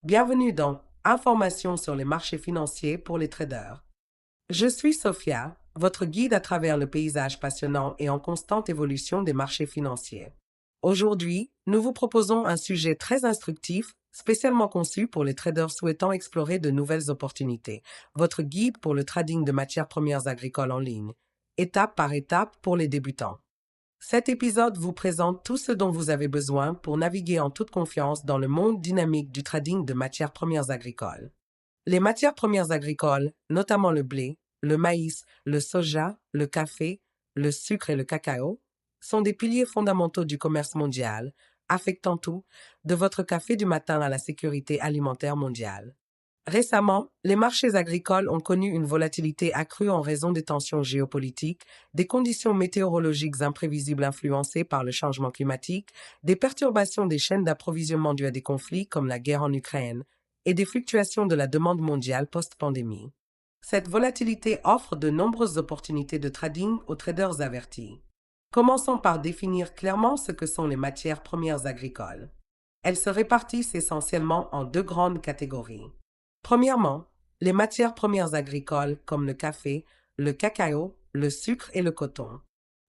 Bienvenue dans Informations sur les marchés financiers pour les traders. Je suis Sophia, votre guide à travers le paysage passionnant et en constante évolution des marchés financiers. Aujourd'hui, nous vous proposons un sujet très instructif, spécialement conçu pour les traders souhaitant explorer de nouvelles opportunités, votre guide pour le trading de matières premières agricoles en ligne, étape par étape pour les débutants. Cet épisode vous présente tout ce dont vous avez besoin pour naviguer en toute confiance dans le monde dynamique du trading de matières premières agricoles. Les matières premières agricoles, notamment le blé, le maïs, le soja, le café, le sucre et le cacao, sont des piliers fondamentaux du commerce mondial, affectant tout, de votre café du matin à la sécurité alimentaire mondiale. Récemment, les marchés agricoles ont connu une volatilité accrue en raison des tensions géopolitiques, des conditions météorologiques imprévisibles influencées par le changement climatique, des perturbations des chaînes d'approvisionnement dues à des conflits comme la guerre en Ukraine, et des fluctuations de la demande mondiale post-pandémie. Cette volatilité offre de nombreuses opportunités de trading aux traders avertis. Commençons par définir clairement ce que sont les matières premières agricoles. Elles se répartissent essentiellement en deux grandes catégories. Premièrement, les matières premières agricoles comme le café, le cacao, le sucre et le coton.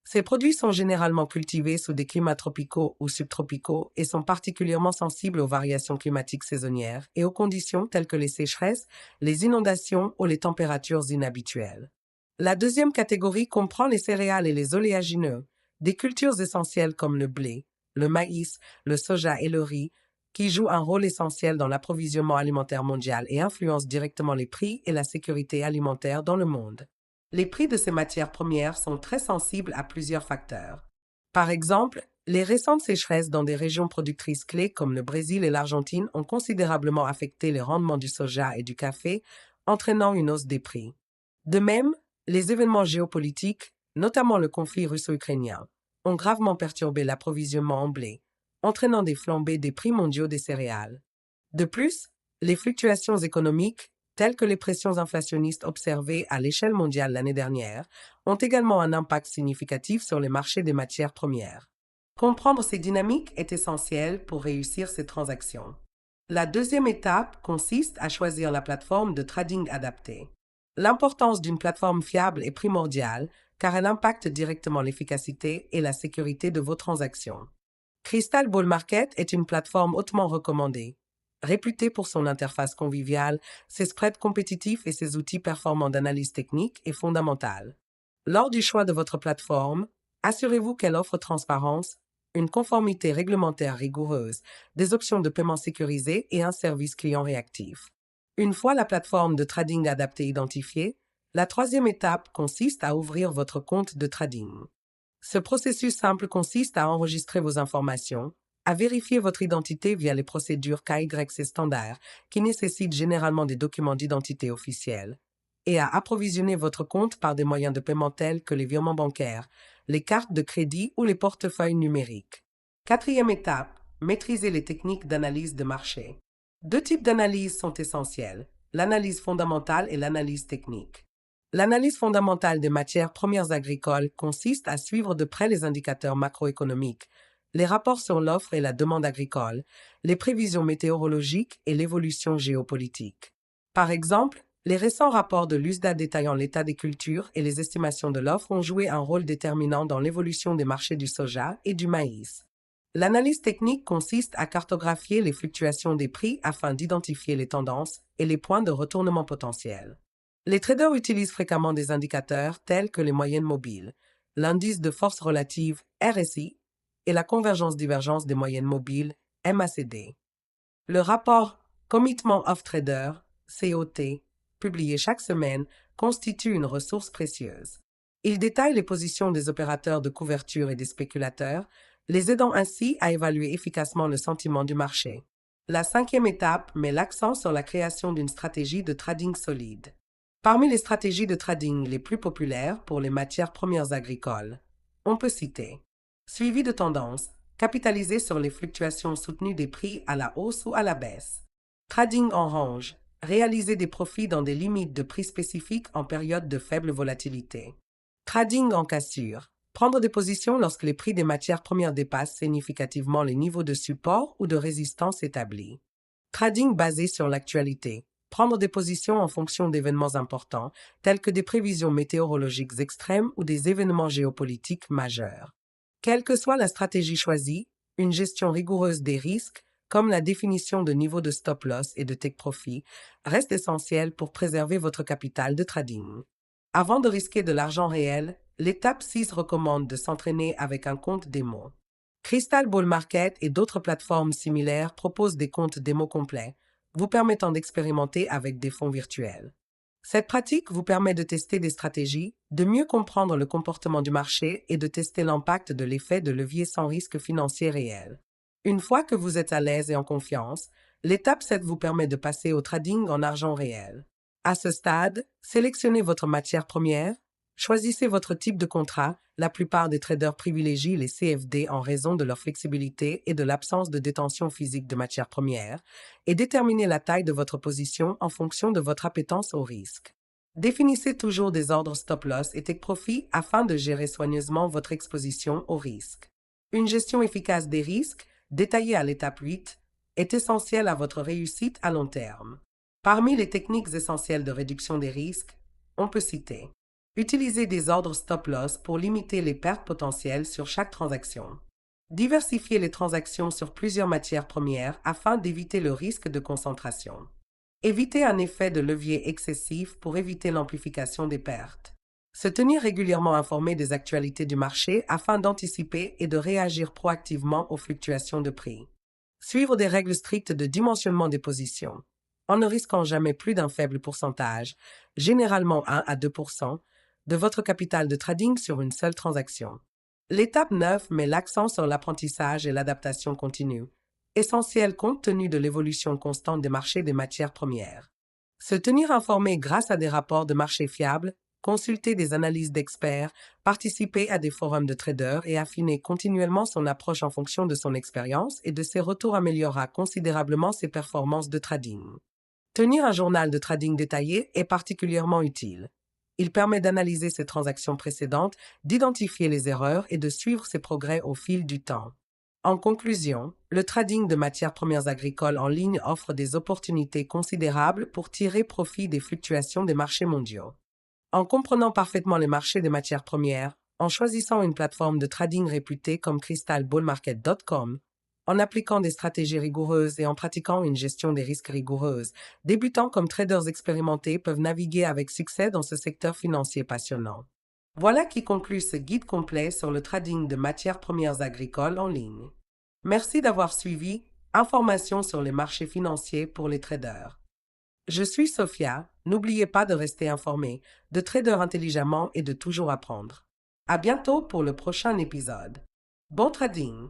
Ces produits sont généralement cultivés sous des climats tropicaux ou subtropicaux et sont particulièrement sensibles aux variations climatiques saisonnières et aux conditions telles que les sécheresses, les inondations ou les températures inhabituelles. La deuxième catégorie comprend les céréales et les oléagineux, des cultures essentielles comme le blé, le maïs, le soja et le riz, qui jouent un rôle essentiel dans l'approvisionnement alimentaire mondial et influencent directement les prix et la sécurité alimentaire dans le monde. Les prix de ces matières premières sont très sensibles à plusieurs facteurs. Par exemple, les récentes sécheresses dans des régions productrices clés comme le Brésil et l'Argentine ont considérablement affecté les rendements du soja et du café, entraînant une hausse des prix. De même, les événements géopolitiques, notamment le conflit russo-ukrainien, ont gravement perturbé l'approvisionnement en blé, entraînant des flambées des prix mondiaux des céréales. De plus, les fluctuations économiques, telles que les pressions inflationnistes observées à l'échelle mondiale l'année dernière, ont également un impact significatif sur les marchés des matières premières. Comprendre ces dynamiques est essentiel pour réussir ces transactions. La deuxième étape consiste à choisir la plateforme de trading adaptée. L'importance d'une plateforme fiable est primordiale car elle impacte directement l'efficacité et la sécurité de vos transactions. Crystal Ball Market est une plateforme hautement recommandée. Réputée pour son interface conviviale, ses spreads compétitifs et ses outils performants d'analyse technique est fondamentale. Lors du choix de votre plateforme, assurez-vous qu'elle offre transparence, une conformité réglementaire rigoureuse, des options de paiement sécurisées et un service client réactif. Une fois la plateforme de trading adaptée identifiée, la troisième étape consiste à ouvrir votre compte de trading. Ce processus simple consiste à enregistrer vos informations, à vérifier votre identité via les procédures KYC standards qui nécessitent généralement des documents d'identité officiels, et à approvisionner votre compte par des moyens de paiement tels que les virements bancaires, les cartes de crédit ou les portefeuilles numériques. Quatrième étape, maîtriser les techniques d'analyse de marché. Deux types d'analyse sont essentielles, l'analyse fondamentale et l'analyse technique. L'analyse fondamentale des matières premières agricoles consiste à suivre de près les indicateurs macroéconomiques, les rapports sur l'offre et la demande agricole, les prévisions météorologiques et l'évolution géopolitique. Par exemple, les récents rapports de l'USDA détaillant l'état des cultures et les estimations de l'offre ont joué un rôle déterminant dans l'évolution des marchés du soja et du maïs. L'analyse technique consiste à cartographier les fluctuations des prix afin d'identifier les tendances et les points de retournement potentiels. Les traders utilisent fréquemment des indicateurs tels que les moyennes mobiles, l'indice de force relative RSI et la convergence-divergence des moyennes mobiles MACD. Le rapport Commitment of Trader, COT, publié chaque semaine, constitue une ressource précieuse. Il détaille les positions des opérateurs de couverture et des spéculateurs, les aidant ainsi à évaluer efficacement le sentiment du marché. La cinquième étape met l'accent sur la création d'une stratégie de trading solide. Parmi les stratégies de trading les plus populaires pour les matières premières agricoles, on peut citer suivi de tendance, capitaliser sur les fluctuations soutenues des prix à la hausse ou à la baisse. Trading en range, réaliser des profits dans des limites de prix spécifiques en période de faible volatilité. Trading en cassure, prendre des positions lorsque les prix des matières premières dépassent significativement les niveaux de support ou de résistance établis. Trading basé sur l'actualité. Prendre des positions en fonction d'événements importants, tels que des prévisions météorologiques extrêmes ou des événements géopolitiques majeurs. Quelle que soit la stratégie choisie, une gestion rigoureuse des risques, comme la définition de niveaux de stop-loss et de take-profit, reste essentielle pour préserver votre capital de trading. Avant de risquer de l'argent réel, l'étape 6 recommande de s'entraîner avec un compte démo. Crystal Ball Market et d'autres plateformes similaires proposent des comptes démo complets, vous permettant d'expérimenter avec des fonds virtuels. Cette pratique vous permet de tester des stratégies, de mieux comprendre le comportement du marché et de tester l'impact de l'effet de levier sans risque financier réel. Une fois que vous êtes à l'aise et en confiance, l'étape 7 vous permet de passer au trading en argent réel. À ce stade, sélectionnez votre matière première, choisissez votre type de contrat. La plupart des traders privilégient les CFD en raison de leur flexibilité et de l'absence de détention physique de matières premières, et déterminez la taille de votre position en fonction de votre appétence au risque. Définissez toujours des ordres stop-loss et take-profit afin de gérer soigneusement votre exposition au risque. Une gestion efficace des risques, détaillée à l'étape 8, est essentielle à votre réussite à long terme. Parmi les techniques essentielles de réduction des risques, on peut citer: utiliser des ordres stop-loss pour limiter les pertes potentielles sur chaque transaction. Diversifier les transactions sur plusieurs matières premières afin d'éviter le risque de concentration. Éviter un effet de levier excessif pour éviter l'amplification des pertes. Se tenir régulièrement informé des actualités du marché afin d'anticiper et de réagir proactivement aux fluctuations de prix. Suivre des règles strictes de dimensionnement des positions, en ne risquant jamais plus d'un faible pourcentage, généralement 1 à 2%, de votre capital de trading sur une seule transaction. L'étape 9 met l'accent sur l'apprentissage et l'adaptation continue, essentiel compte tenu de l'évolution constante des marchés des matières premières. Se tenir informé grâce à des rapports de marché fiables, consulter des analyses d'experts, participer à des forums de traders et affiner continuellement son approche en fonction de son expérience et de ses retours améliorera considérablement ses performances de trading. Tenir un journal de trading détaillé est particulièrement utile. Il permet d'analyser ses transactions précédentes, d'identifier les erreurs et de suivre ses progrès au fil du temps. En conclusion, le trading de matières premières agricoles en ligne offre des opportunités considérables pour tirer profit des fluctuations des marchés mondiaux. En comprenant parfaitement les marchés des matières premières, en choisissant une plateforme de trading réputée comme crystalballmarket.com, en appliquant des stratégies rigoureuses et en pratiquant une gestion des risques rigoureuse, débutants comme traders expérimentés peuvent naviguer avec succès dans ce secteur financier passionnant. Voilà qui conclut ce guide complet sur le trading de matières premières agricoles en ligne. Merci d'avoir suivi Informations sur les marchés financiers pour les traders. Je suis Sophia, n'oubliez pas de rester informé, de trader intelligemment et de toujours apprendre. À bientôt pour le prochain épisode. Bon trading!